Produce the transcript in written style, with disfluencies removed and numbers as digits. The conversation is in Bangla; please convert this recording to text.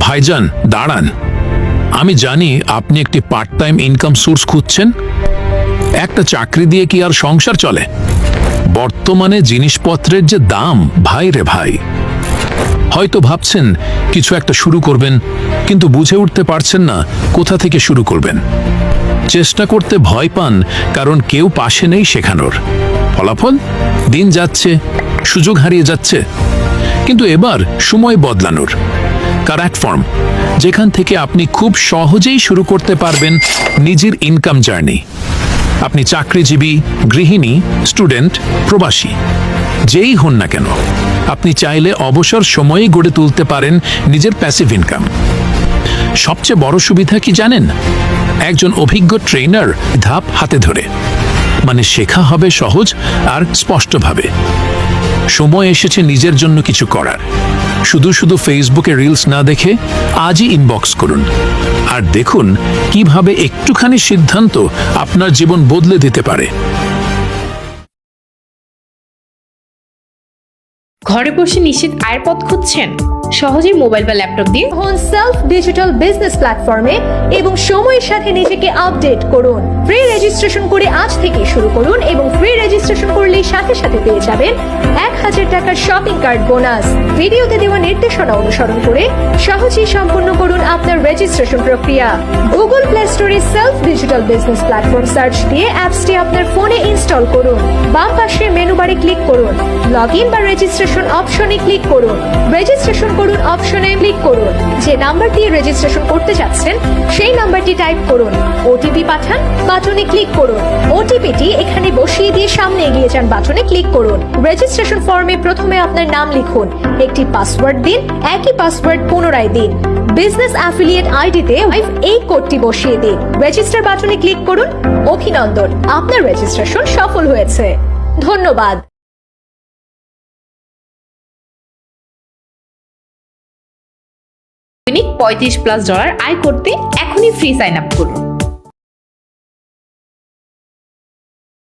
ভাইজান দাঁড়ান, আমি জানি আপনি একটি পার্ট টাইম ইনকাম সোর্স খুঁজছেন। একটা চাকরি দিয়ে কি আর সংসার চলে? বর্তমানে জিনিসপত্রের যে দাম, ভাই রে ভাই। হয়তো ভাবছেন কিছু একটা শুরু করবেন, কিন্তু বুঝে উঠতে পারছেন না কোথা থেকে শুরু করবেন। চেষ্টা করতে ভয় পান কারণ কেউ পাশে নেই শেখানোর। ফলাফল দিন যাচ্ছে, সুযোগ হারিয়ে যাচ্ছে। কিন্তু এবার সময় বদলানোর প্ল্যাটফর্ম, যেখান থেকে আপনি খুব সহজেই শুরু করতে পারবেন নিজের ইনকাম জার্নি। আপনি চাকরিজীবী, গৃহিণী, স্টুডেন্ট, প্রবাসী, যেই হন না কেন, আপনি চাইলে অবসর সময়েই গড়ে তুলতে পারেন নিজের প্যাসিভ ইনকাম। সবচেয়ে বড় সুবিধা কি জানেন? একজন অভিজ্ঞ ট্রেনার ধাপ হাতে ধরে, মানে শেখা হবে সহজ আর স্পষ্টভাবে। সময় এসেছে নিজের জন্য কিছু করার। শুধু শুধু ফেসবুকে রিলস না দেখে আজই ইনবক্স করুন আর দেখুন কিভাবে একটুখানি সিদ্ধান্ত আপনার জীবন বদলে দিতে পারে। ঘরে বসে নিশ্চিত আয়ের পথ খুঁজছেন? সহজেই মোবাইল বা ল্যাপটপ দিয়ে হন সেলফ ডিজিটাল বিজনেস প্ল্যাটফর্মে এবং সময়ের সাথে নিজেকে আপডেট করুন। ফ্রি রেজিস্ট্রেশন করে আজ থেকে শুরু করুন এবং ফ্রি রেজিস্ট্রেশন করলেই সাথে সাথে পেয়ে যাবেন 1000 টাকার শপিং কার্ড বোনাস। ভিডিওতে দেওয়া নির্দেশনা অনুসরণ করে সহজেই সম্পূর্ণ করুন আপনার রেজিস্ট্রেশন প্রক্রিয়া। গুগল প্লে স্টোরে self digital business platform search দিয়ে অ্যাপসটি আপনার ফোনে ইনস্টল করুন। বাম পাশে মেনু বারে ক্লিক করুন, লগ ইন বা রেজিস্ট্রেশন অপশনে ক্লিক করুন। রেজিস্ট্রেশন করুন অপশনে ক্লিক করুন। যে নাম্বার দিয়ে রেজিস্ট্রেশন করতে যাচ্ছেন সেই নাম্বারটি টাইপ করুন। ওটিপি পাঠান বাটনে ক্লিক করুন। ওটিপিটি এখানে বসিয়ে দিয়ে সামনে এগিয়ে যান বাটনে ক্লিক করুন। রেজিস্ট্রেশন ফর্মে প্রথমে আপনার নাম লিখুন, একটি পাসওয়ার্ড দিন, একই পাসওয়ার্ড পুনরায় দিন। বিজনেস অ্যাফিলিয়েট আইডিতে এই কোডটি বসিয়ে দিন। রেজিস্টার বাটনে ক্লিক করুন। অভিনন্দন, আপনার রেজিস্ট্রেশন সফল হয়েছে। ধন্যবাদ। দৈনিক $35+ আয় করতে এখনই ফ্রি সাইন আপ করুন।